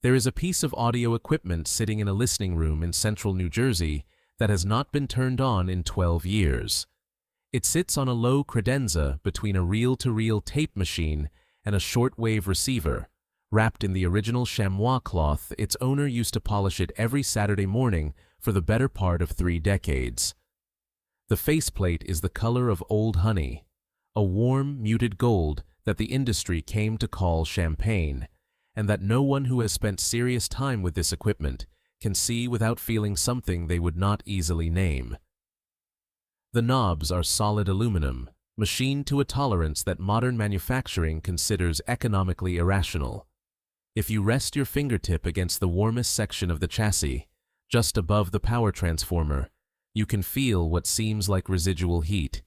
There is a piece of audio equipment sitting in a listening room in central New Jersey that has not been turned on in 12 years. It sits on a low credenza between a reel-to-reel tape machine and a shortwave receiver. Wrapped in the original chamois cloth, its owner used to polish it every Saturday morning for the better part of 3 decades. The faceplate is the color of old honey, a warm, muted gold that the industry came to call champagne, and that no one who has spent serious time with this equipment can see without feeling something they would not easily name. The knobs are solid aluminum, machined to a tolerance that modern manufacturing considers economically irrational. If you rest your fingertip against the warmest section of the chassis, just above the power transformer, you can feel what seems like residual heat.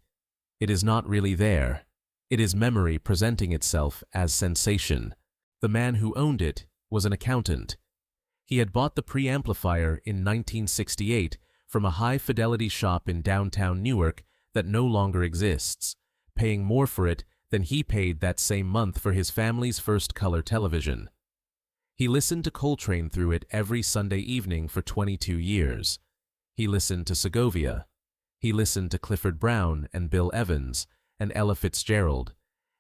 It is not really there. It is memory presenting itself as sensation. The man who owned it was an accountant. He had bought the preamplifier in 1968 from a high-fidelity shop in downtown Newark that no longer exists, paying more for it than he paid that same month for his family's first color television. He listened to Coltrane through it every Sunday evening for 22 years. He listened to Segovia. He listened to Clifford Brown and Bill Evans and Ella Fitzgerald,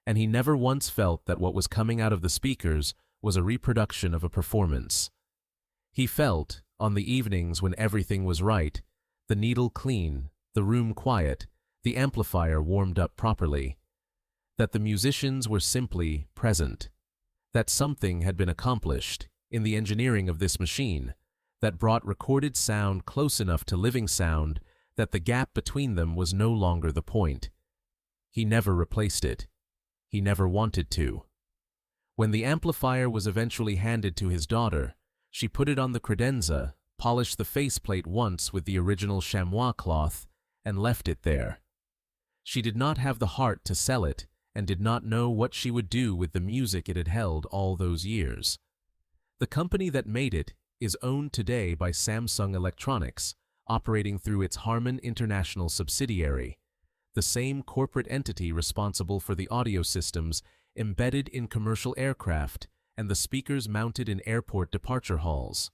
and he never once felt that what was coming out of the speakers was a reproduction of a performance. He felt, on the evenings when everything was right, the needle clean, the room quiet, the amplifier warmed up properly, that the musicians were simply present, that something had been accomplished in the engineering of this machine that brought recorded sound close enough to living sound that the gap between them was no longer the point. He never replaced it. He never wanted to. When the amplifier was eventually handed to his daughter, she put it on the credenza, polished the faceplate once with the original chamois cloth, and left it there. She did not have the heart to sell it and did not know what she would do with the music it had held all those years. The company that made it is owned today by Samsung Electronics, operating through its Harman International subsidiary, the same corporate entity responsible for the audio systems embedded in commercial aircraft and the speakers mounted in airport departure halls.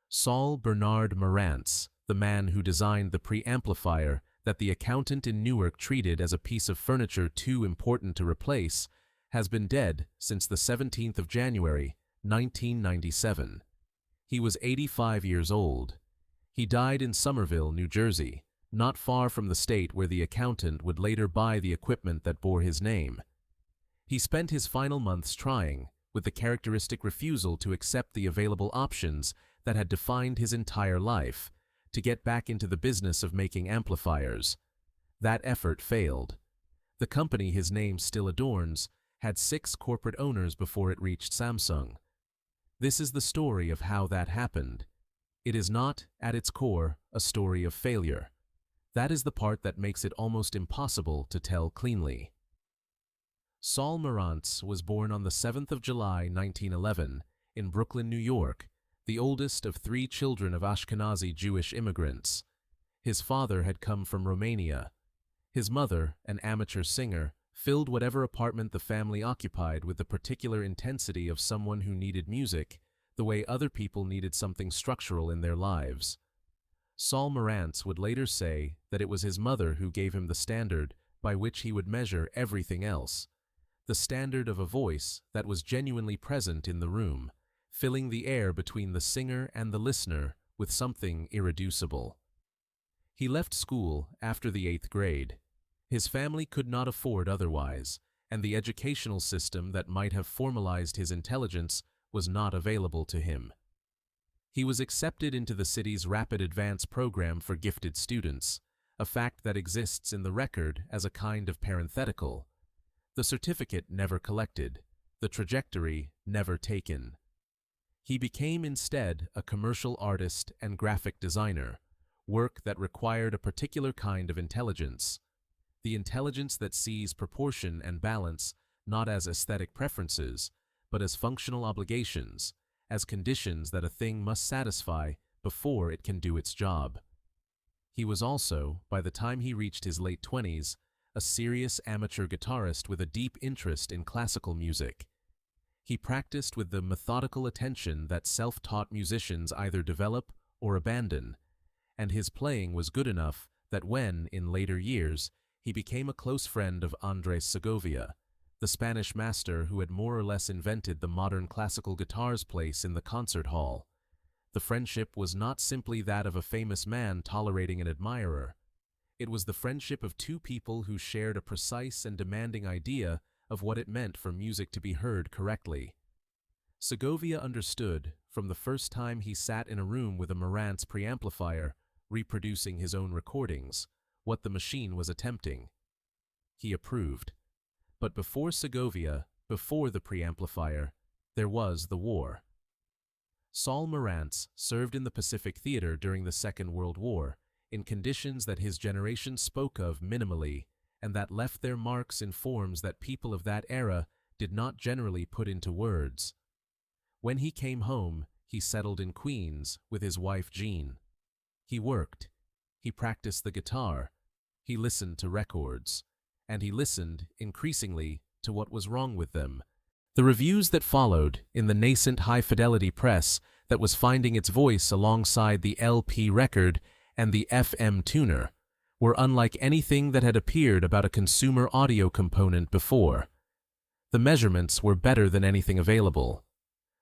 Saul Bernard Marantz, the man who designed the preamplifier that the accountant in Newark treated as a piece of furniture too important to replace, has been dead since the 17th of January, 1997. He was 85 years old. He died in Somerville, New Jersey, not far from the state where the accountant would later buy the equipment that bore his name. He spent his final months trying, with the characteristic refusal to accept the available options that had defined his entire life, to get back into the business of making amplifiers. That effort failed. The company his name still adorns had 6 corporate owners before it reached Samsung. This is the story of how that happened. It is not, at its core, a story of failure. That is the part that makes it almost impossible to tell cleanly. Saul Marantz was born on the 7th of July, 1911, in Brooklyn, New York, the oldest of 3 children of Ashkenazi Jewish immigrants. His father had come from Romania. His mother, an amateur singer, filled whatever apartment the family occupied with the particular intensity of someone who needed music, the way other people needed something structural in their lives. Saul Marantz would later say that it was his mother who gave him the standard by which he would measure everything else, the standard of a voice that was genuinely present in the room, filling the air between the singer and the listener with something irreducible. He left school after the 8th grade. His family could not afford otherwise, and the educational system that might have formalized his intelligence was not available to him. He was accepted into the city's Rapid Advance program for gifted students, a fact that exists in the record as a kind of parenthetical. The certificate never collected, the trajectory never taken. He became instead a commercial artist and graphic designer, work that required a particular kind of intelligence, the intelligence that sees proportion and balance not as aesthetic preferences, but as functional obligations, as conditions that a thing must satisfy before it can do its job. He was also, by the time he reached his late 20s, a serious amateur guitarist with a deep interest in classical music. He practiced with the methodical attention that self-taught musicians either develop or abandon, and his playing was good enough that when, in later years, he became a close friend of Andres Segovia, the Spanish master who had more or less invented the modern classical guitar's place in the concert hall. The friendship was not simply that of a famous man tolerating an admirer. It was the friendship of two people who shared a precise and demanding idea of what it meant for music to be heard correctly. Segovia understood, from the first time he sat in a room with a Marantz preamplifier, reproducing his own recordings, what the machine was attempting. He approved. But before Segovia, before the preamplifier, there was the war. Saul Marantz served in the Pacific Theater during the Second World War, in conditions that his generation spoke of minimally, and that left their marks in forms that people of that era did not generally put into words. When he came home, he settled in Queens with his wife Jean. He worked. He practiced the guitar. He listened to records. And he listened, increasingly, to what was wrong with them. The reviews that followed, in the nascent high-fidelity press that was finding its voice alongside the LP record and the FM tuner, were unlike anything that had appeared about a consumer audio component before. The measurements were better than anything available.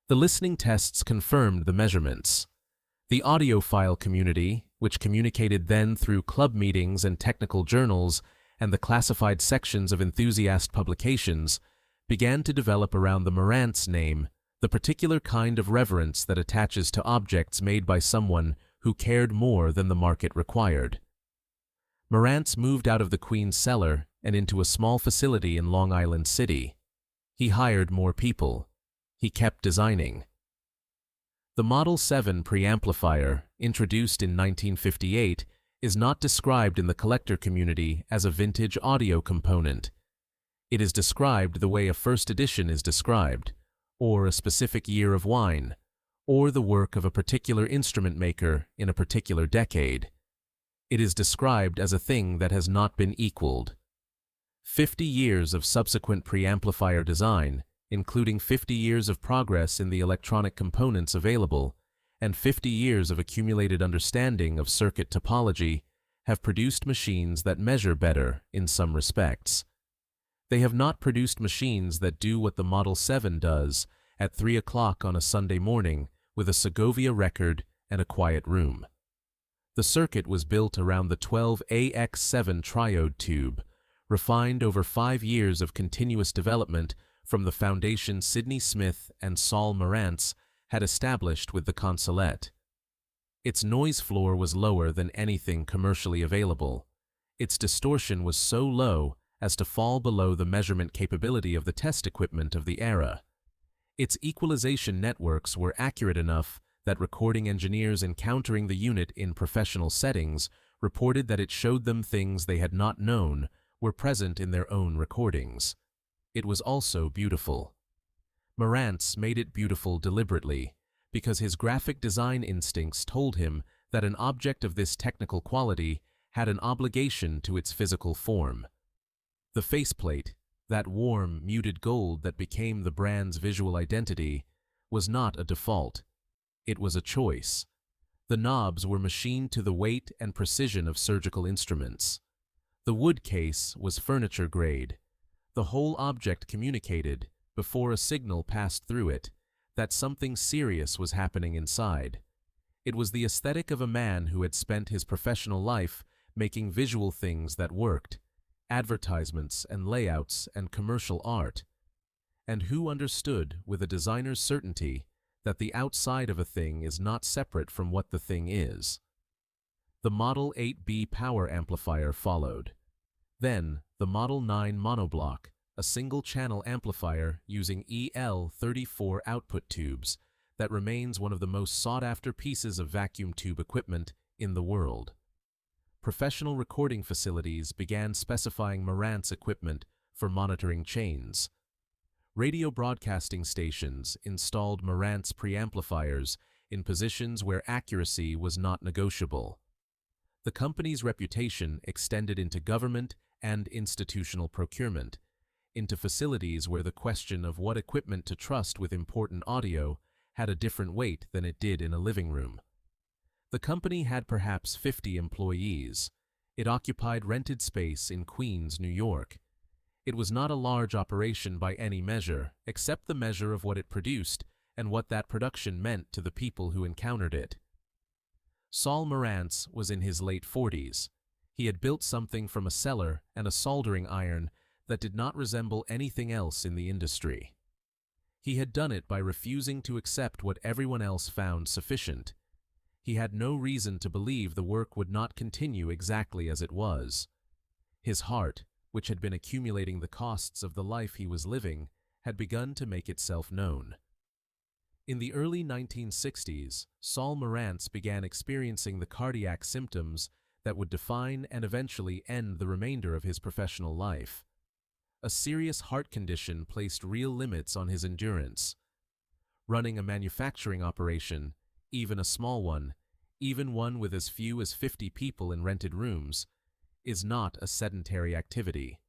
The listening tests confirmed the measurements. The audiophile community, which communicated then through club meetings and technical journals and the classified sections of enthusiast publications, began to develop around the Marantz name the particular kind of reverence that attaches to objects made by someone who cared more than the market required. Marantz moved out of the Queen's cellar and into a small facility in Long Island City. He hired more people. He kept designing. The Model 7 preamplifier, introduced in 1958, is not described in the collector community as a vintage audio component. It is described the way a first edition is described, or a specific year of wine, or the work of a particular instrument maker in a particular decade. It is described as a thing that has not been equaled. 50 years of subsequent preamplifier design, including 50 years of progress in the electronic components available, and 50 years of accumulated understanding of circuit topology, have produced machines that measure better in some respects. They have not produced machines that do what the Model 7 does at 3 o'clock on a Sunday morning with a Segovia record and a quiet room. The circuit was built around the 12AX7 triode tube, refined over 5 years of continuous development from the foundation Sidney Smith and Saul Marantz had established with the consolette. Its noise floor was lower than anything commercially available. Its distortion was so low as to fall below the measurement capability of the test equipment of the era. Its equalization networks were accurate enough that recording engineers encountering the unit in professional settings reported that it showed them things they had not known were present in their own recordings. It was also beautiful. Marantz made it beautiful deliberately, because his graphic design instincts told him that an object of this technical quality had an obligation to its physical form. The faceplate, that warm, muted gold that became the brand's visual identity, was not a default. It was a choice. The knobs were machined to the weight and precision of surgical instruments. The wood case was furniture grade. The whole object communicated, before a signal passed through it, that something serious was happening inside. It was the aesthetic of a man who had spent his professional life making visual things that worked, advertisements and layouts and commercial art, and who understood with a designer's certainty that the outside of a thing is not separate from what the thing is. The Model 8B power amplifier followed. Then, the Model 9 monoblock, a single-channel amplifier using EL34 output tubes that remains one of the most sought-after pieces of vacuum tube equipment in the world. Professional recording facilities began specifying Marantz equipment for monitoring chains. Radio broadcasting stations installed Marantz preamplifiers in positions where accuracy was not negotiable. The company's reputation extended into government and institutional procurement. into facilities where the question of what equipment to trust with important audio had a different weight than it did in a living room. The company had perhaps 50 employees. It occupied rented space in Queens, New York. It was not a large operation by any measure, except the measure of what it produced and what that production meant to the people who encountered it. Saul Marantz was in his late 40s. He had built something from a cellar and a soldering iron that did not resemble anything else in the industry. He had done it by refusing to accept what everyone else found sufficient. He had no reason to believe the work would not continue exactly as it was. His heart, which had been accumulating the costs of the life he was living, had begun to make itself known. In the early 1960s, Saul Marantz began experiencing the cardiac symptoms that would define and eventually end the remainder of his professional life. A serious heart condition placed real limits on his endurance. Running a manufacturing operation, even a small one, even one with as few as 50 people in rented rooms, is not a sedentary activity.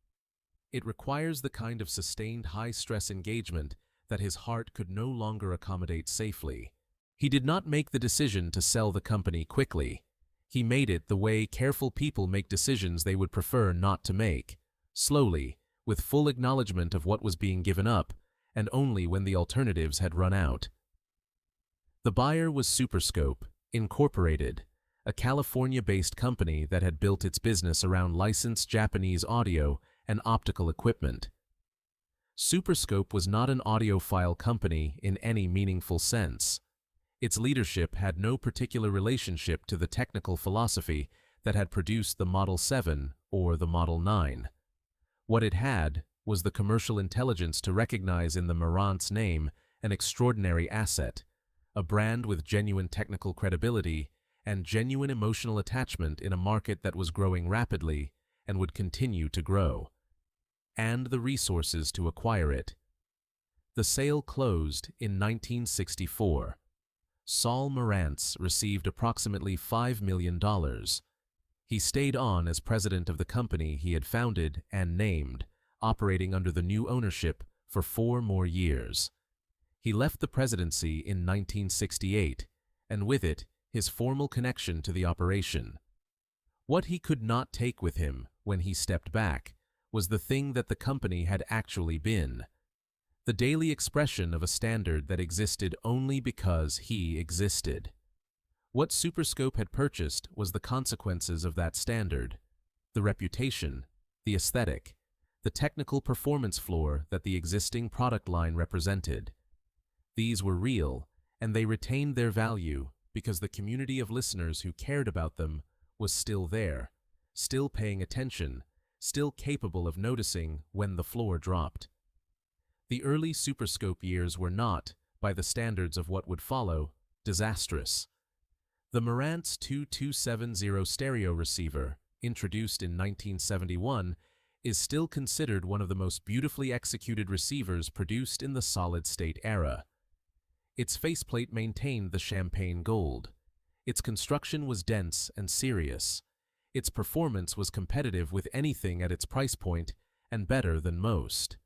It requires the kind of sustained high-stress engagement that his heart could no longer accommodate safely. He did not make the decision to sell the company quickly. He made it the way careful people make decisions they would prefer not to make, slowly, with full acknowledgement of what was being given up, and only when the alternatives had run out. The buyer was Superscope, Incorporated, a California-based company that had built its business around licensed Japanese audio and optical equipment. Superscope was not an audiophile company in any meaningful sense. Its leadership had no particular relationship to the technical philosophy that had produced the Model 7 or the Model 9. What it had was the commercial intelligence to recognize in the Marantz name an extraordinary asset, a brand with genuine technical credibility and genuine emotional attachment in a market that was growing rapidly and would continue to grow, and the resources to acquire it. The sale closed in 1964. Saul Marantz received approximately $5 million. He stayed on as president of the company he had founded and named, operating under the new ownership for 4 more years. He left the presidency in 1968, and with it, his formal connection to the operation. What he could not take with him when he stepped back was the thing that the company had actually been, the daily expression of a standard that existed only because he existed. What Superscope had purchased was the consequences of that standard, the reputation, the aesthetic, the technical performance floor that the existing product line represented. These were real, and they retained their value because the community of listeners who cared about them was still there, still paying attention, still capable of noticing when the floor dropped. The early Superscope years were not, by the standards of what would follow, disastrous. The Marantz 2270 stereo receiver, introduced in 1971, is still considered one of the most beautifully executed receivers produced in the solid-state era. Its faceplate maintained the champagne gold. Its construction was dense and serious. Its performance was competitive with anything at its price point and better than most.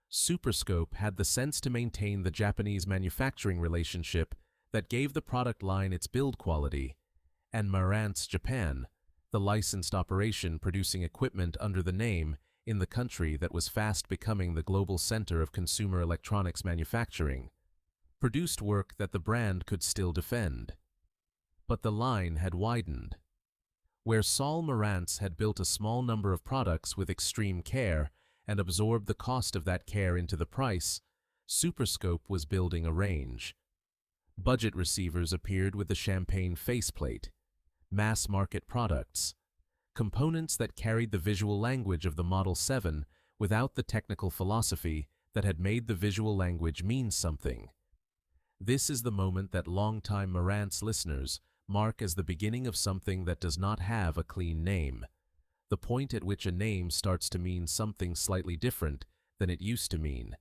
Superscope had the sense to maintain the Japanese manufacturing relationship that gave the product line its build quality, and Marantz Japan, the licensed operation producing equipment under the name in the country that was fast becoming the global center of consumer electronics manufacturing, produced work that the brand could still defend. But the line had widened. Where Saul Marantz had built a small number of products with extreme care and absorbed the cost of that care into the price, Superscope was building a range. Budget receivers appeared with the champagne faceplate, mass-market products, components that carried the visual language of the Model 7 without the technical philosophy that had made the visual language mean something. This is the moment that longtime Marantz listeners mark as the beginning of something that does not have a clean name, the point at which a name starts to mean something slightly different than it used to mean,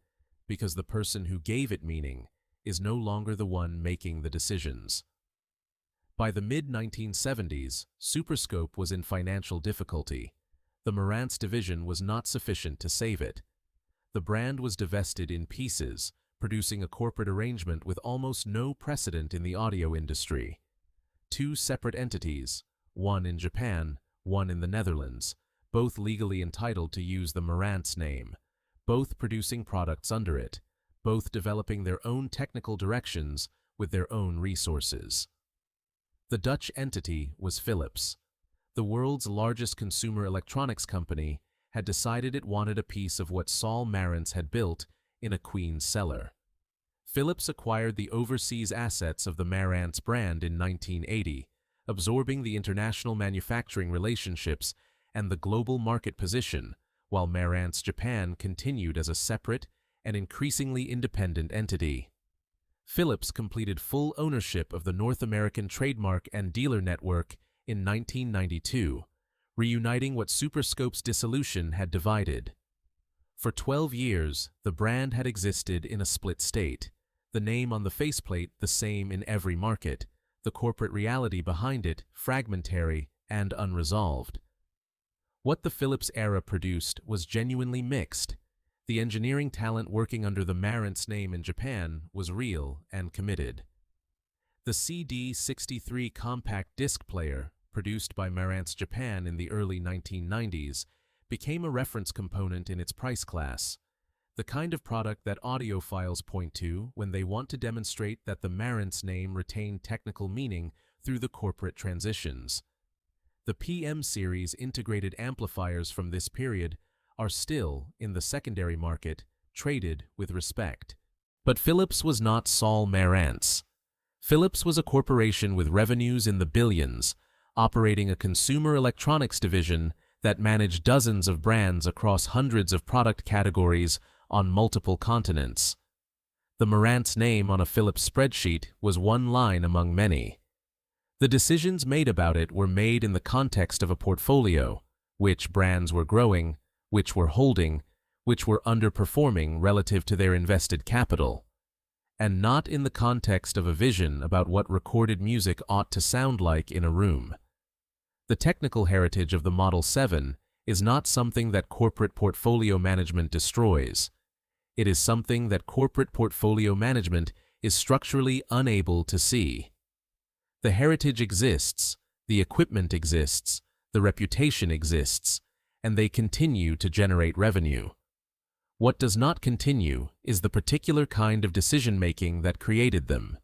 because the person who gave it meaning is no longer the one making the decisions. By the mid-1970s, Superscope was in financial difficulty. The Marantz division was not sufficient to save it. the brand was divested in pieces, producing a corporate arrangement with almost no precedent in the audio industry. Two separate entities, one in Japan, one in the Netherlands, both legally entitled to use the Marantz name, both producing products under it, both developing their own technical directions with their own resources. The Dutch entity was Philips. The world's largest consumer electronics company had decided it wanted a piece of what Saul Marantz had built in a queen's cellar. Philips acquired the overseas assets of the Marantz brand in 1980, absorbing the international manufacturing relationships and the global market position, while Marantz Japan continued as a separate and increasingly independent entity. Philips completed full ownership of the North American trademark and dealer network in 1992, reuniting what Superscope's dissolution had divided. For 12 years, the brand had existed in a split state, the name on the faceplate the same in every market, the corporate reality behind it fragmentary and unresolved. What the Philips era produced was genuinely mixed. The engineering talent working under the Marantz name in Japan was real and committed. The CD63 compact disc player, produced by Marantz Japan in the early 1990s, became a reference component in its price class, the kind of product that audiophiles point to when they want to demonstrate that the Marantz name retained technical meaning through the corporate transitions. The PM series integrated amplifiers from this period are still, in the secondary market, traded with respect. But Philips was not Saul Marantz. Philips was a corporation with revenues in the billions, operating a consumer electronics division that managed dozens of brands across hundreds of product categories on multiple continents. The Marantz name on a Philips spreadsheet was one line among many. The decisions made about it were made in the context of a portfolio, which brands were growing, which were holding, which were underperforming relative to their invested capital, and not in the context of a vision about what recorded music ought to sound like in a room. The technical heritage of the Model 7 is not something that corporate portfolio management destroys. It is something that corporate portfolio management is structurally unable to see. The heritage exists, the equipment exists, the reputation exists, and they continue to generate revenue. What does not continue is the particular kind of decision-making that created them.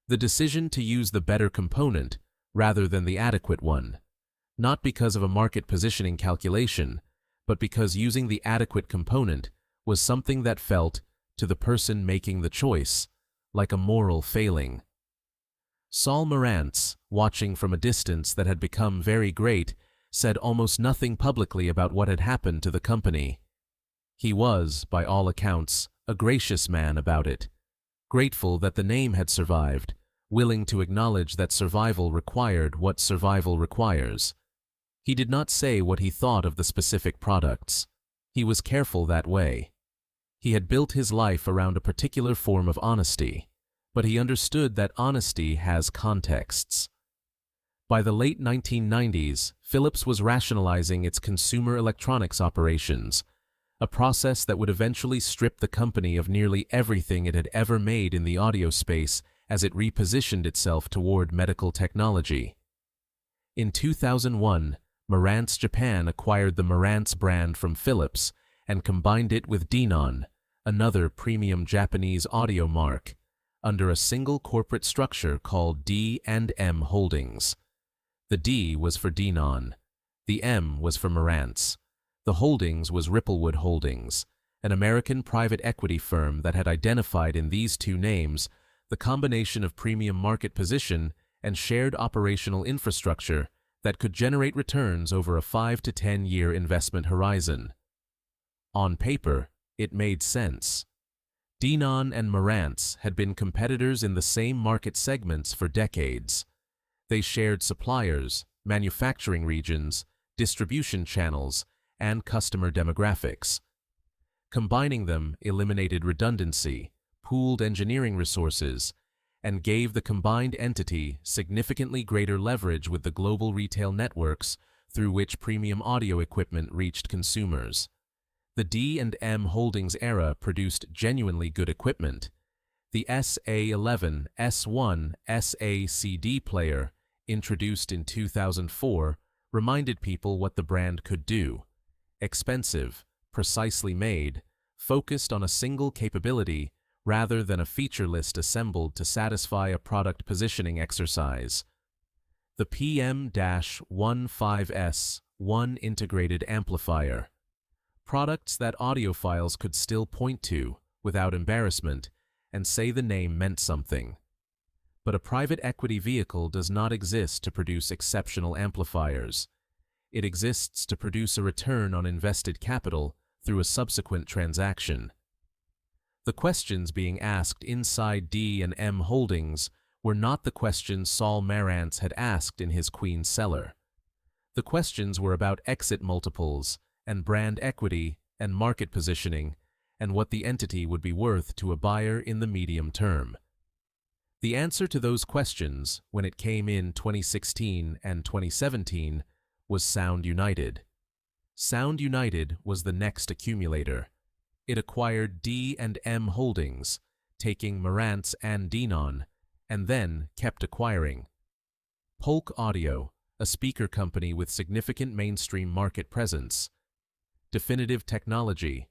The decision to use the better component rather than the adequate one, not because of a market positioning calculation, but because using the adequate component was something that felt, to the person making the choice, like a moral failing. Saul Marantz, watching from a distance that had become very great, said almost nothing publicly about what had happened to the company. He was, by all accounts, a gracious man about it, grateful that the name had survived, willing to acknowledge that survival required what survival requires. He did not say what he thought of the specific products. He was careful that way. He had built his life around a particular form of honesty, but he understood that honesty has contexts. By the late 1990s, Philips was rationalizing its consumer electronics operations, a process that would eventually strip the company of nearly everything it had ever made in the audio space as it repositioned itself toward medical technology. In 2001, Marantz Japan acquired the Marantz brand from Philips and combined it with Denon, another premium Japanese audio mark, under a single corporate structure called D&M Holdings. The D was for Denon. The M was for Marantz. The holdings was Ripplewood Holdings, an American private equity firm that had identified in these two names the combination of premium market position and shared operational infrastructure that could generate returns over a 5 to 10-year investment horizon. On paper, it made sense. Denon and Marantz had been competitors in the same market segments for decades. They shared suppliers, manufacturing regions, distribution channels, and customer demographics. Combining them eliminated redundancy, pooled engineering resources, and gave the combined entity significantly greater leverage with the global retail networks through which premium audio equipment reached consumers. The D&M Holdings era produced genuinely good equipment. The SA11 S1 SACD player, introduced in 2004, reminded people what the brand could do. Expensive, precisely made, focused on a single capability rather than a feature list assembled to satisfy a product positioning exercise. The PM-15S, one integrated amplifier. Products that audiophiles could still point to, without embarrassment, and say the name meant something. But a private equity vehicle does not exist to produce exceptional amplifiers. It exists to produce a return on invested capital through a subsequent transaction. The questions being asked inside D&M Holdings were not the questions Saul Marantz had asked in his Queen's cellar. The questions were about exit multiples and brand equity and market positioning and what the entity would be worth to a buyer in the medium term. The answer to those questions, when it came in 2016 and 2017, was Sound United. Sound United was the next accumulator. It acquired D&M Holdings, taking Marantz and Denon, and then kept acquiring. Polk Audio, a speaker company with significant mainstream market presence. Definitive Technology.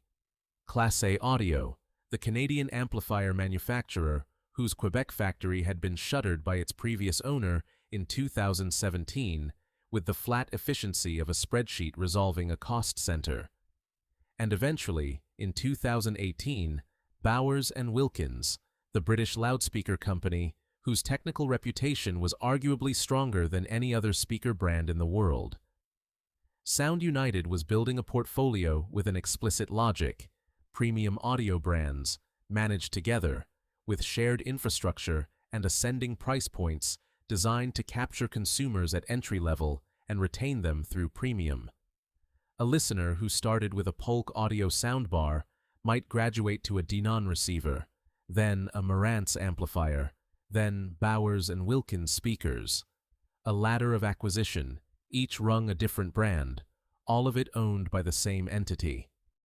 Class A Audio, the Canadian amplifier manufacturer whose Quebec factory had been shuttered by its previous owner in 2017, with the flat efficiency of a spreadsheet resolving a cost center. And eventually, in 2018, Bowers & Wilkins, the British loudspeaker company whose technical reputation was arguably stronger than any other speaker brand in the world. Sound United was building a portfolio with an explicit logic, premium audio brands, managed together, with shared infrastructure and ascending price points designed to capture consumers at entry level and retain them through premium. A listener who started with a Polk Audio soundbar might graduate to a Denon receiver, then a Marantz amplifier, then Bowers & Wilkins speakers. A ladder of acquisition, each rung a different brand, all of it owned by the same entity.